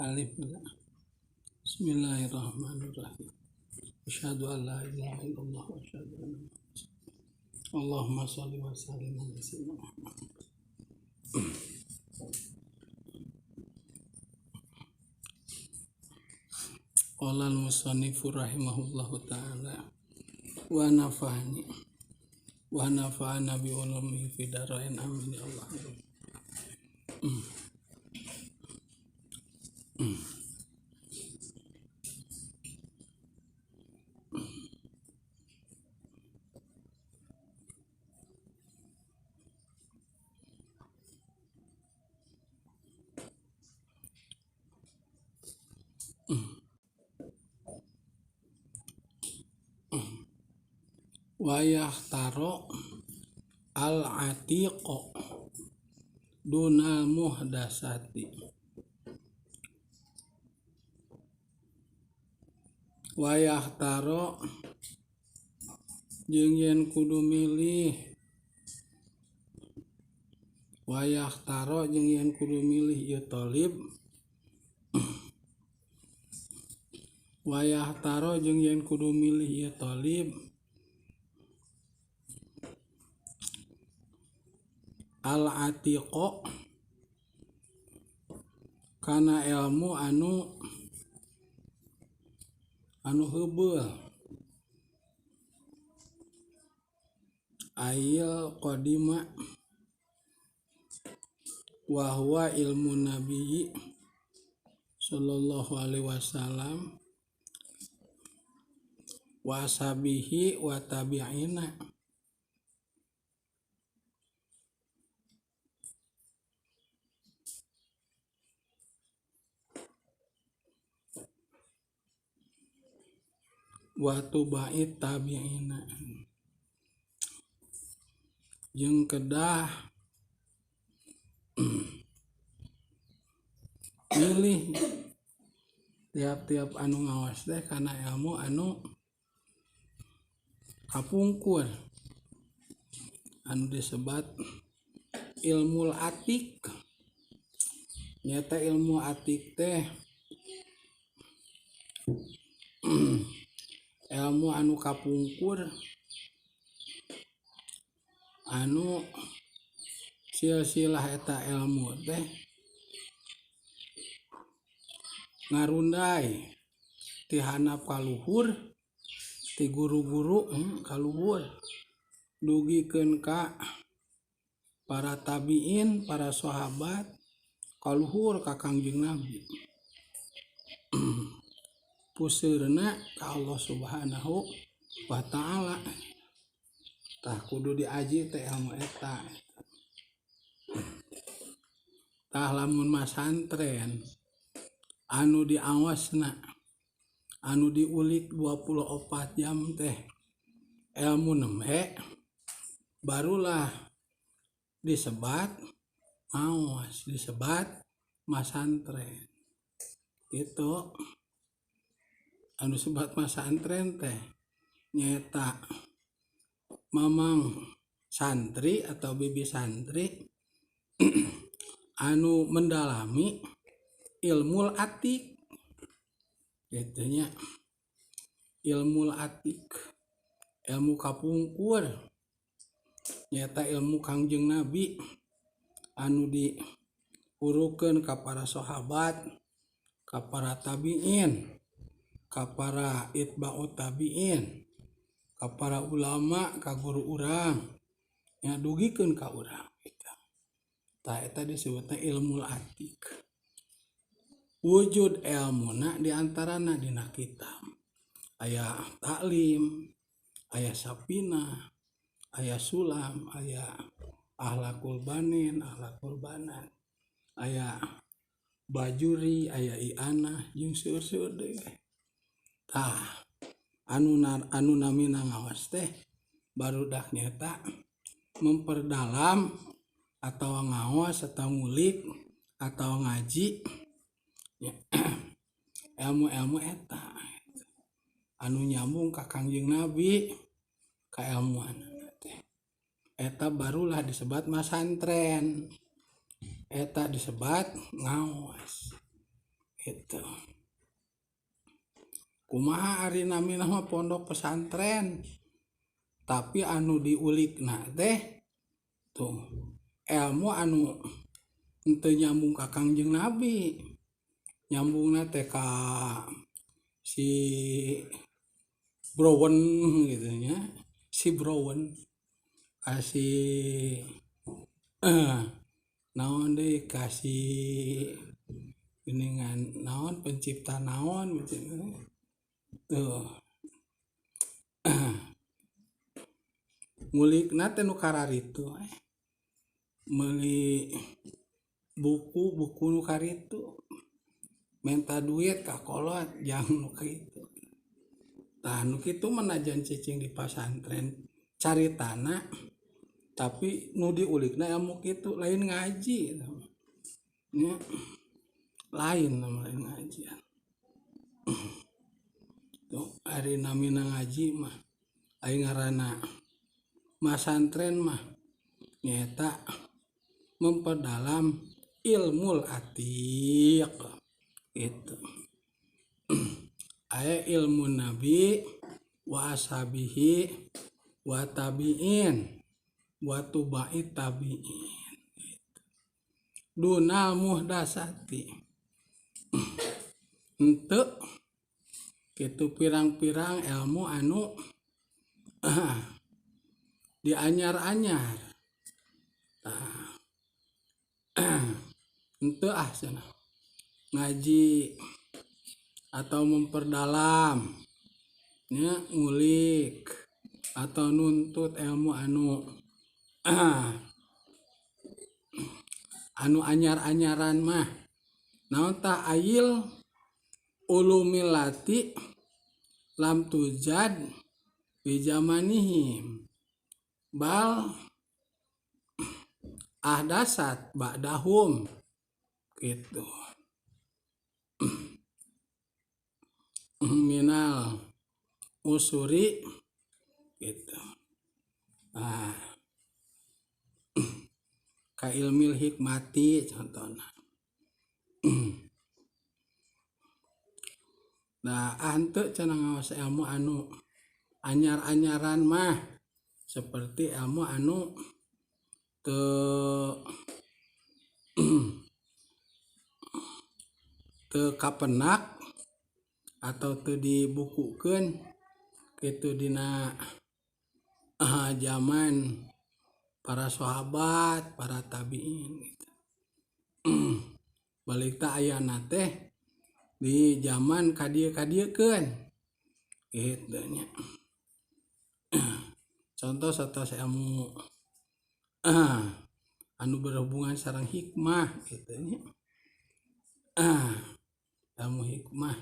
Alif Bismillahirrahmanirrahim. Asyhadu an la ilaha illallah wa asyhadu anna Allahumma shalli wa sallim ala sayyidina Muhammad. Qala al-musannifu rahimahullahu ta'ala wa nafa'ana bi ulumi fi darain amin ya Allah. Wa yahtaro al-atiqo dunal muhdasati. Wa yahtaro jeung yen kudu milih. Wa yahtaro jeung yen kudu milih ieu thalib. Wa yahtaro jeung yen kudu milih ieu thalib al-atiqo kana ilmu anu heubeul ayil qadima wa huwa ilmu nabi sallallahu alaihi wasallam wa ashabihi wa tabi'ina wa tuba'it tabi'ina jeung kedah milih tiap-tiap anu ngawas teh kana ilmu anu kapungkur anu disebat ilmul atik. Nyata ilmu atik teh ilmu anu kapungkur anu silsilah eta ilmu teh ngarundai ti handap kaluhur ti guru-guru kaluhur dugikeun ka para tabiin, para sahabat kaluhur ka Kangjeng Nabi. Puseurna ka Allah Subhanahu wa ta'ala. Tah kudu diaji teh ilmu eta. Tah lamun masantren anu diawasna anu diulik 24 jam teh ilmu nembe barulah disebat maos, disebat masantren. Itu anu sebat masantren teh nyaeta mamang santri atau bibi santri anu mendalami ilmul atik. Itunya ilmul atik, ilmu kapungkur nyaeta ilmu Kangjeng Nabi anu diurukeun ka para sahabat, ka para tabiin, ka para itba'ut tabiin, ka para ulama, ka guru urang nya dugikeun ka urang eta. Tah eta disebutna ilmul atik. Wujud ilmuna diantarana dina kitab aya taklim, aya sapina, aya sulam, aya ahlakul banin, ahlakul banat, aya bajuri, aya i'anah jeung seueur-seueur deui. Tah anu namina ngawas teh barudak nyata memperdalam atau ngawas atau ngulik atau ngaji ilmu-ilmu eta anu nyambung ka Kangjeng Nabi ka ilmuan teh eta barulah disebat masantren, eta disebat ngawas. gitu. Kumaha ari namina mah pondok pesantren tapi anu diulikna teh tuh ilmu anu henteu nyambung ka Kangjeng Nabi, nyambungna teh ka si Browen gitu nya, si Browen kasih naon deui kasih geningan naon pencipta naon tuh ngulikna teh nu kararitu meuli buku nu karitu minta duit ka kolot jang nu kitu. Tah nu kitu manajan cicing di pasantren caritana tapi nu diulikna ilmu kitu lain ngaji nya lain ngaji. Tuh ari namina ngaji mah aya ngaranna masantren mah nyata memperdalam ilmul atiq gitu. Aya ilmu Nabi wa ashabihi wa tabi'in wa tuba'it tabi'in gitu. Dunal muhdasati henteu kitu pirang-pirang ilmu anu dianyar-anyar. Henteu cenah ngaji atau memperdalam nya ngulik atau nuntut ilmu anu anu anyar-anyaran mah naon tah ail ulumilati lam tujad bi zamanihim bal ahdasat ba'dahum gitu. Minal usuri gitu. Ka ilmil hikmati contohna. Nah henteu cenah ngaos ilmu anu anyar-anyaran mah seperti ilmu anu teu kapenak atau teu dibukukeun kitu dina zaman para sahabat, para tabi'in gitu. Balik teh ayana teh di zaman kadieu-kadieukeun gitu nya. Contoh satos ilmu anu berhubungan sareng hikmah gitu nya. Ilmu hikmah.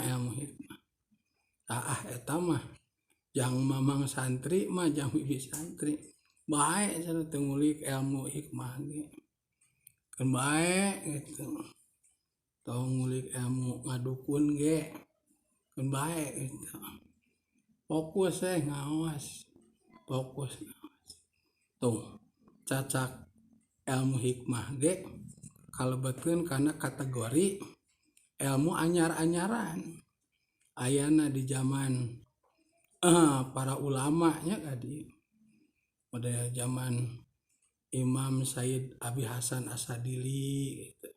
Ilmu hikmah. Eta mah jang mamang santri mah jang bibi santri. Bae cenah teu ngulik ilmu hikmah ge. Kan bae gitu. Tong ngulik ilmu ngadukun ge. Kan bae gitu. Fokus ngaos. Fokus ngaos. Tuh cacak ilmu hikmah ge kalebetkeun kana kategori ilmu anyar-anyaran. Ayana di zaman para ulama nya kadi pada zaman Imam Sayyid Abi Hasan Asadili gitu.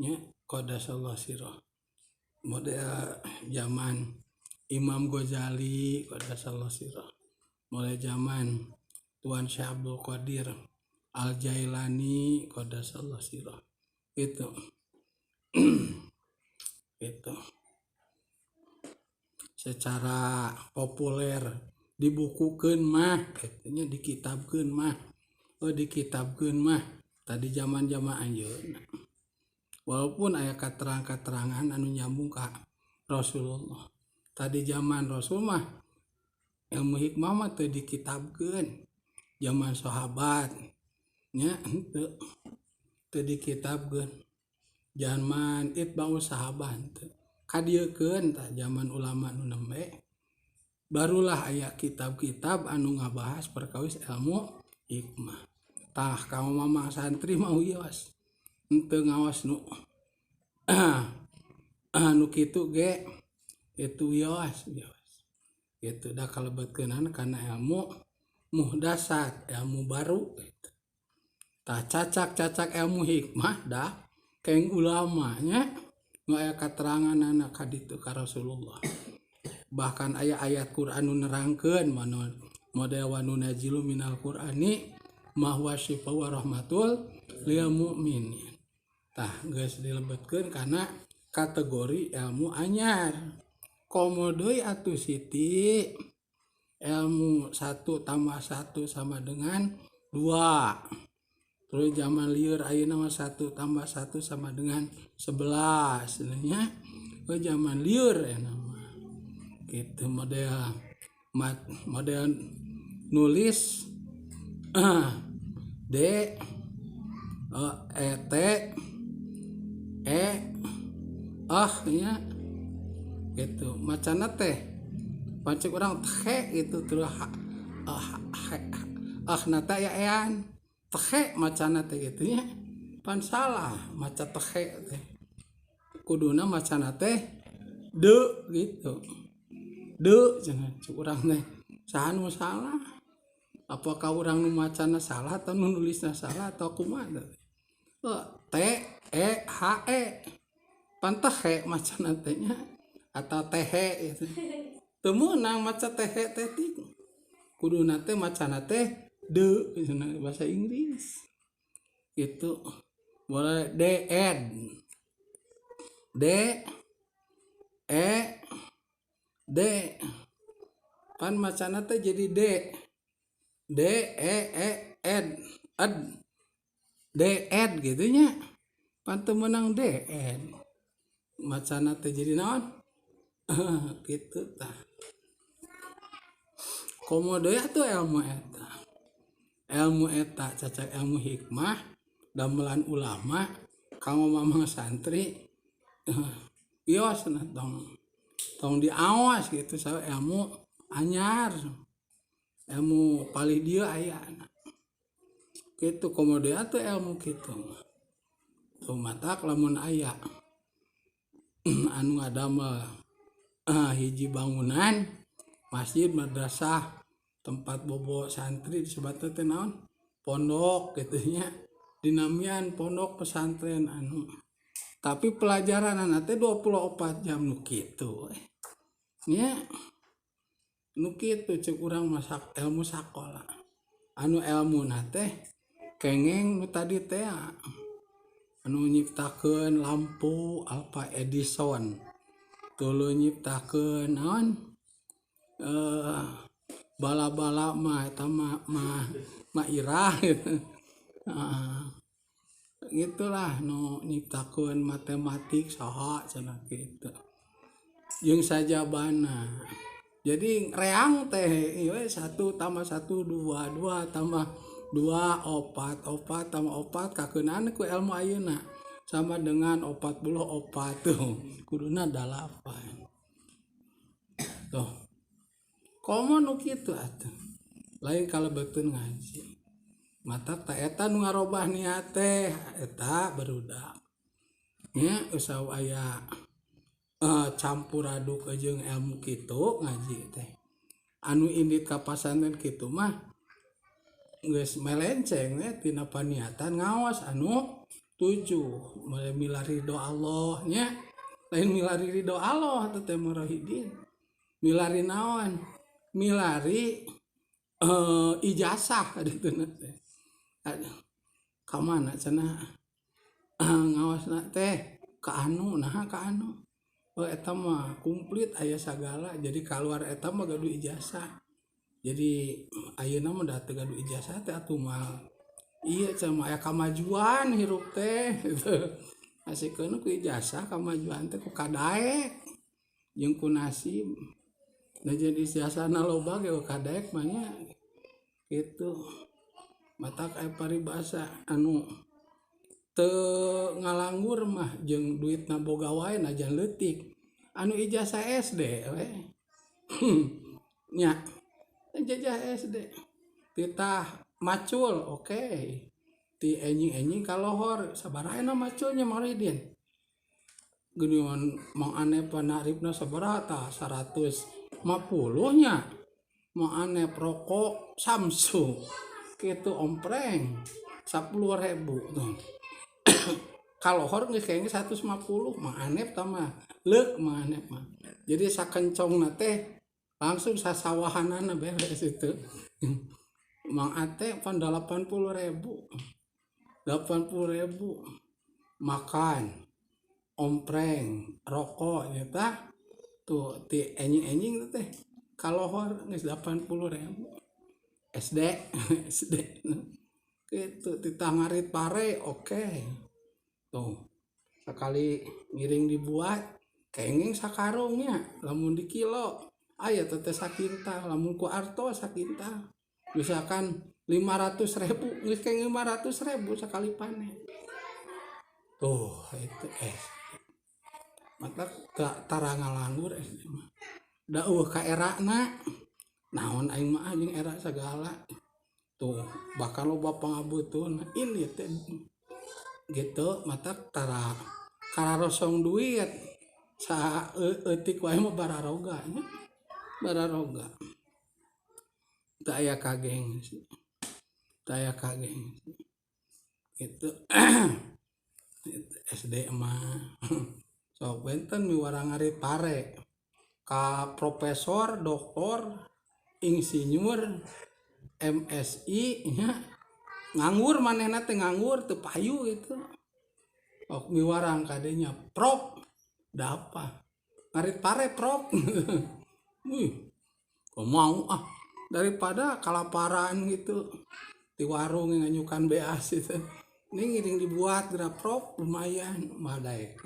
Nya qadasallahu sirah. Model zaman Imam Ghazali qadasallahu sirah. Mulai zaman Tuan Syekh Abdul Qadir Al-Jailani qadasallahu sirah. Itu itu secara populer dibukukeun mah katanya dikitabkeun mah tadi zaman-zaman anjeunna walaupun aya katerang-katerangan anu nyambung ka Rasulullah tadi zaman Rasul mah ilmu hikmah mah teu dikitabkeun zaman sahabat nya teu dikitabkeun zaman itba'u sahabat kadieukeun tah zaman ulama nu nembe barulah aya kitab-kitab anu ngabahas perkawis ilmu hikmah. Tah kamu mamang santri mah wios henteu ngaos nu anu kitu ge itu wios gitu dah kalebetkeunana kana ilmu muhdasat ilmu baru tah cacak ilmu hikmah dah keng ulamanya nu aya kateranganna ka ditu ka Rasulullah bahkan ayat-ayat Quran nu nerangkeun model wa nunazilu minal qur'ani ma huwa syifa wa rahmatul lil mu'minin tah geus dilebetkeun kana kategori ilmu anyar komo deui atuh siti ilmu 1 tambah 1 sama dengan 2 terus zaman lieur ayeuna mah 1 tambah 1 sama dengan 11 nya zaman lieur mah gitu model nulis D T nya gitu macana teh pancik urang teh itu terus nata ya ean teh macana teh gitu nya pan salah maca teh kuduna macana teh de gitu de cenah urang teh saha nu salah apakah urang nu macana salah atau nu nulisna salah atau kumaha T E H E pan teh macana teh nya atau teh itu teu meunang maca teh teh kuduna teh macana teh de bahasa Inggris itu boleh D E D pan macana teh jadi D ed gitu nya pan teu meunang D macana teh jadi naon gitu tah komodo atuh ilmu eta cacak ilmu hikmah damelan ulama kanggo mamang santri wios na tong diawas gitu saha ilmu anyar ilmu palih dieu aya kitu komodo atuh ilmu kitu tuh matak lamun aya anu ngadamel hiji bangunan masjid madrasah tempat bobo santri disebut teh naon pondok gitu nya dinamian pondok pesantren anu tapi pelajaran teh 24 jam nu kitu nya nu kitu ceuk urang masak ilmu sakola anu ilmuna teh kengeng nu tadi teh anu nyiptakeun lampu Alfa Edison tuluy nyiptakeun naon bala-bala mah eta mah irah gitu. Gitulah nu nyiptakeun matematik saha cenah kitu. Jeung sajabana. Jadi reang teh ieu 1 tambah 1 2 2 tambah 2 4 4 tambah 4 kakeunaan ku ilmu ayeuna sama dengan 44 tuh kuduna 8 tuh komo nu kitu atuh lain kalebetkeun ngaji mata ta eta nu ngarobah niat teh eta barudak nya usah aya campur aduk jeung ilmu kitu ngaji teh anu indit ka pasantren kitu mah geus melenceng tina paniatan ngaos anu tujuh mila ridho Allah nya lain milari ridho Allah atau teh murahidin milari naon milari ijazah gitu teh ka mana cenah ngaosna teh ka anu nah ka anu eta mah komplit aya sagala jadi keluar eta mah gaduh ijazah jadi ayeuna mah da teu gaduh ijazah teh atuh mah iya cuma aya kamajuan hirup teh gitu asikeun ku ijazah kamajuan teh ku kadaek jeung ku nasib nah jadi ijazahna loba ge kadaek mah nya kitu matak aya paribasa anu teu ngalanggur mah jeung duitna boga wae najan leutik anu ijazah SD we nya ijazah SD titah macul oke ti enjing-enjing ka lohor sabaraha maculnya Maridin geuningan Mang Anep panaripna sabaraha 150 nya. Mang Anep rokok Samsu kitu ompreng 10.000 tuh. Kalohor geus kayaknya 150 Mang Anep mah leuk Mang Anep mah. Jadi sakencongna teh langsung sasawahanana beres itu. Mang Ate pan 80.000 makan ompreng rokok nyata tuh ti enjing teh kalohor geus 80.000 SD SD gitu ditangarit pare oke. Tuh sekali ngiring dibuat kenging sakarungnya lamun di kilo aya teh sakinta lamun ku arto sakinta misalkan 500.000 geus keng 500.000 sekali panen. Tuh itu mata tara ngalanggur mah da ka erana naon aing mah jeung era sagala tuh bakal loba pangabutuhna ini teh gitu mata tara kararosong duit sa eutik wae mah bararoga nya bararoga teu aya kagengsi itu SD mah sok benten miwarang ari pare ka profesor doktor insinyur MSI nya nganggur manehna teh nganggur teu payu gitu. Ok miwarang kadenya prof da apa ngarit pare prof. Wih mau daripada kalaparan gitu di warung nganyukan beas itu ini ngiring dibuat geura prof lumayan madaek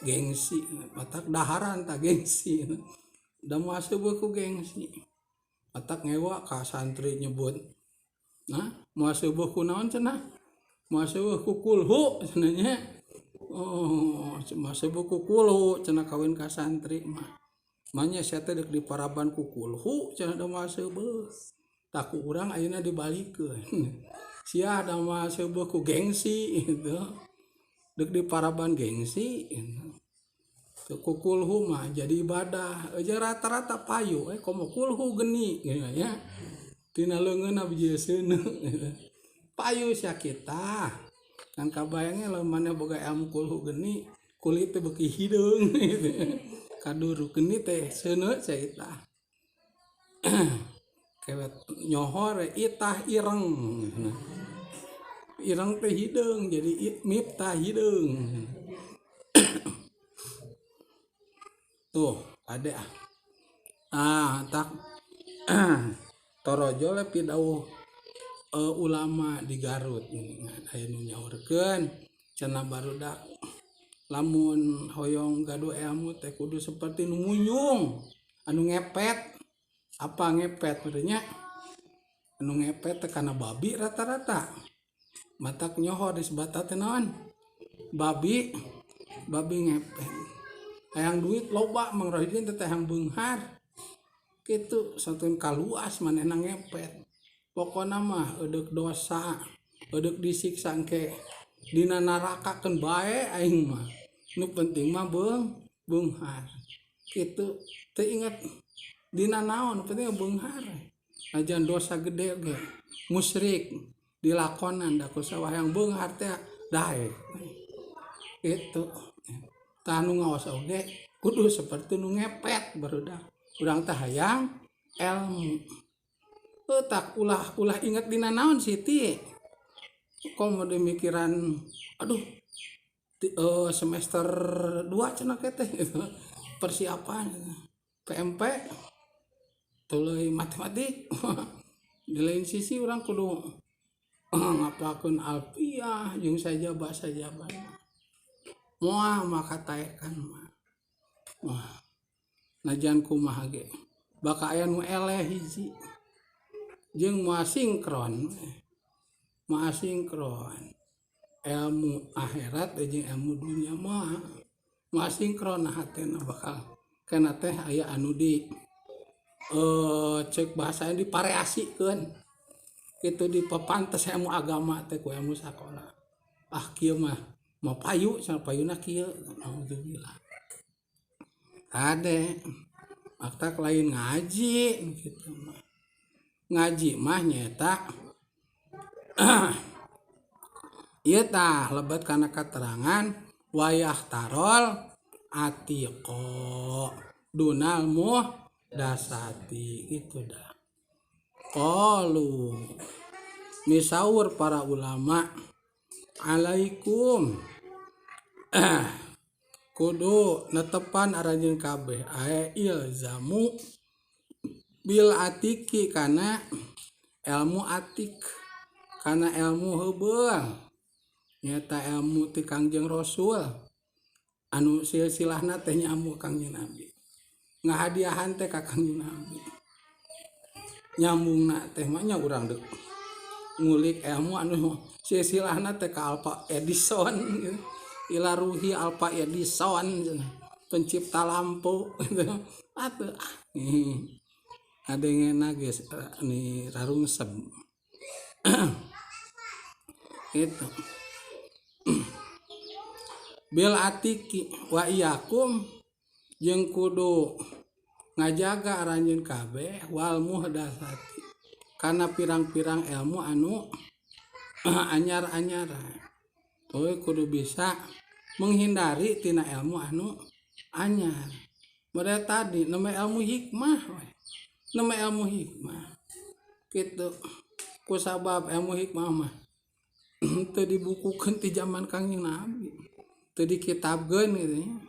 gengsi matak daharan tak gengsi da masuk buku gengsi matak ngewa ka santri nyebut nah masuk buku naon cenah masuk buku kulhu cenanya masuk buku kulhu cenah kawin ka santri mah manya sia teh deuk diparaban ku kulhu cenah da masuk beus tak ku urang ayeuna dibalikeun sia da masuk buku gengsi itu deuk diparaban gengsi ku kulhu mah jadi ibadah aja rata-rata payu komo kulhu geni ya tina leungeunna bijieun payu sia kita kan kabayangnya lamun maneh boga ilmu kulhu geni kulit teh beuki hideung kaduru geni teh seuneu caita kewet nyohor itah ireng teh hideung jadi miftah hideung tuh ada tak torojo le pidauh ulama di Garut aya nu nyaurkeun cenah barudak lamun hoyong gaduh ilmu teh kudu seperti nu munyung anu ngepet apa ngepet berenya anu ngepet teh kana babi rata-rata matak nyohor disebata teh naon babi ngepet hayang duit loba mangrohikeun teh hayang beunghar kitu sateun kaluas manehna ngepet pokona mah eudeuк dosa eudeuк disiksa engke dina narakakeun bae aing mah nu penting mah beunghar kitu teu inget dina naon penting beunghar ajan dosa gede ge musyrik dilakonan da kusaha hayang beunghar teh dae itu tanu ngaos oge kudu seperti nu ngepet barudak urang teh hayang ilmu tak ulah inget dina naon siti komo demikiran aduh semester 2 cenah teh persiapan PMP tuluy matematik di lain sisi urang kudu ngapakeun alfiah jeung sajabah moal maka taekan mah najan kumaha ge baka aya nu eleh hiji jeung moal sinkron ilmu akhirat jeung ilmu dunia mah sinkron hatena bakal kana teh aya anu di cek bahasa dipareasikeun kitu dipapantes ilmu agama teh ku ilmu sakola kieu mah mau payu sama payuna kieu alhamdulillah ade makta lain ngaji gitu mah ngaji mah nyata ieu tah lebet kana katerangan wayah tarol atiqo dunal dasati gitu dah qalu misaur para ulama alaikum kudu netepan aranjeun kabeh ae ilzamu bil atiki kana ilmu atik kana ilmu heubeul nyata ilmu ti Kangjeng Rasul anu silsilahna teh nyamu Kangjeng Nabi ngahadiahan teh ka Kangjeng Nabi nyambungna teh mah nya urang deuk ngulik ilmu anu silsilahna teh ka Alfa Edison gitu. Ila ruhi Alfa Edison pencipta lampu gitu. Atuh adengena geus ni rarungseb itu bil atiki wa iyakum jeung kudu ngajaga aranjeun kabeh wal muhdatsati kana pirang-pirang ilmu anu anyar-anyar tuh kudu bisa menghindari tina ilmu anu anyar bade tadi nama ilmu hikmah nama ilmu hikmah kitu kusabab ilmu hikmah mah teu dibukukeun ti zaman Kangjeng Nabi teu dikitabkeun gitu nya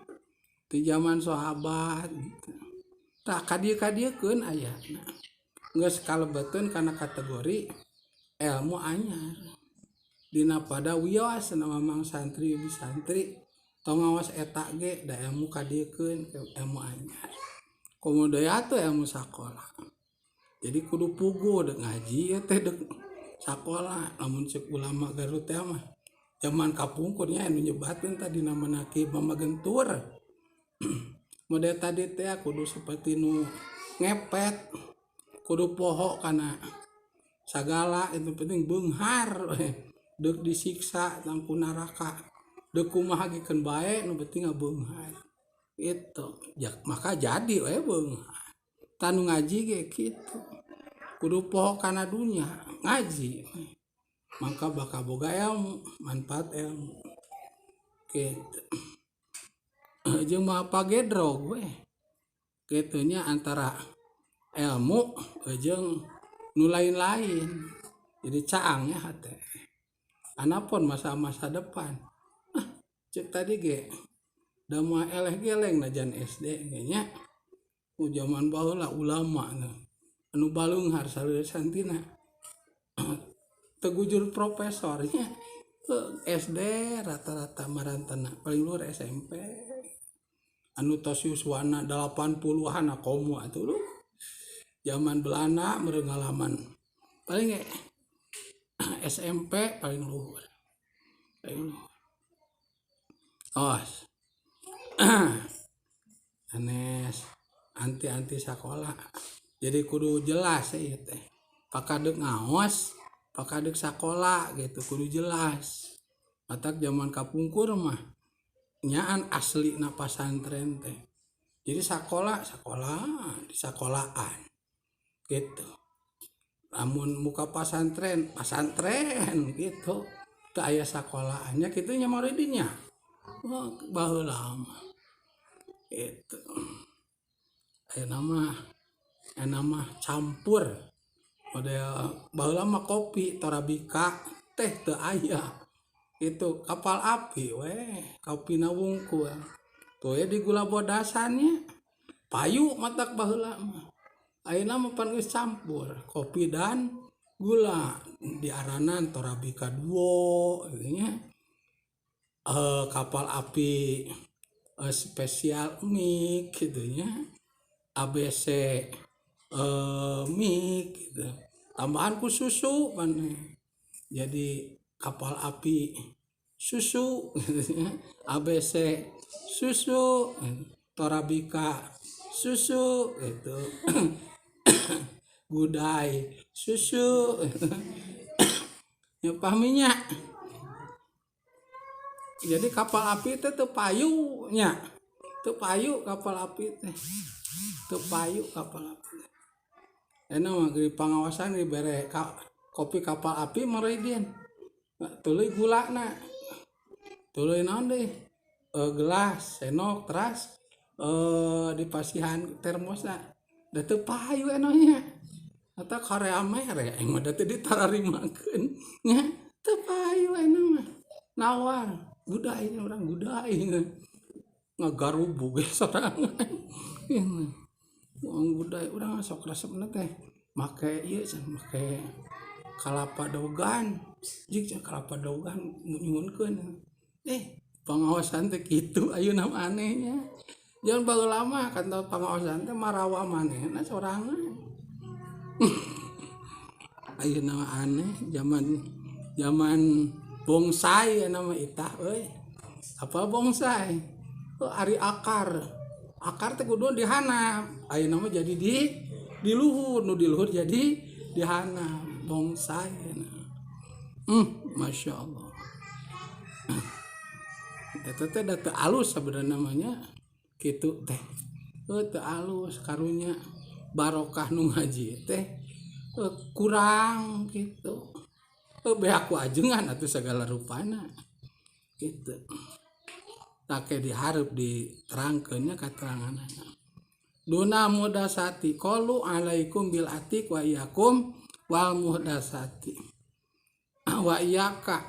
ti zaman sahabat gitu tah kadieu-kadiekeun ayatna geus kalebeteun kana kategori ilmu anyar dina pada wios na mamang santri bisantri tong ngawas eta ge da ilmu kadiekeun ilmu anyar komodaya teh ilmu sakola jadi kudu puguh deuk ngaji teh deuk sakola lamun ceuk ulama Garut teh mah zaman kapungkurnya anu nyebatkeun tadi nama Naki Mamagentur mode tadi teh kudu seperti nu ngepet kudu poho kana sagala itu penting beunghar deuk disiksa lampu neraka deuk kumaha gikeun bae nu penting beunghar itu ya, maka jadi we beunghar tanu ngaji ge kitu kudu poho kana dunya ngaji maka bakal boga ilmu manfaat ilmu kitu jeung mah pagedrog we kitu nya antara ilmu jeung nu lain-lain jadi caang ya hate anapun masa-masa depan cek tadi ge da mah eleh geleng najan SD ge nya zaman baheula ulama anu balunghar saleusantina tegujur profesornya SD rata-rata marantana paling luar SMP anu tos yuswana 80-an komo atuh zaman Belanda meureun ngalaman paling SMP paling luhur os anes anti sakola jadi kudu jelas ieu teh pakadeuk ngaos pakadeuk sakola gitu kudu jelas matak zaman kapungkur mah nyaan asli na pasantren teh jadi sakola di sekolahan gitu lamun muka pasantren gitu teu aya sakolahannya kitu nya mauridnya baheula mah itu aya nama campur model baheula mah kopi torabika teh teu aya itu kapal api we kopina wungkul tuh ya di gula bodasannya payu matak baheula mah ayeuna mah pan geus campur kopi dan gula diaranan torabika duo gitu nya kapal api spesial mik gitu nya ABC mik gitu tambahan ku susu maneh jadi kapal api susu ABC susu torabika susu itu gudai susu ya pahaminya Jadi kapal api teh teu payu nya. Teu payu kapal api teh. Teu payu kapal api. Enak mah di pengawasan dibere kopi kapal api Meridian. Tuluy gulana. Tuluy naon deui? Gelas, sendok, teras dipasihan termosna. Da teu payu enonya. Eta Korea mere aing mah da teu ditararimakeun. Nya teu payu eno mah. Nawar, gudai urang gudai. Ngagarubu ge sorangan. Wong gudai urang sok resepna teh make ieu cenah make kalapa dogan. Jik kalapa dogan nyuhunkeun. Pengawasan teh kitu ayeuna anehnya. Jangan baheula lama kantor pengawasan teh marawa manehna sorangan. Ayeuna aneh zaman bonsai nama itah euy. Apa bonsai? Ari akar. Akar teh kudu dihanap. Ayeuna mah jadi di luhur, nu di luhur jadi dihanap. Bonsai. Masya Allah. Eta teh da teu alus sabenerna namanya kitu teh. Teu alus karunya barokah nu ngaji teh kurang gitu. Beaku ajengan atuh segala rupana gitu. Take dihareup diterangkeunnya kateranganna. Duna muhdasati qalu alaikum bil atik wa iyakum wal muhdasati. Wa iyaka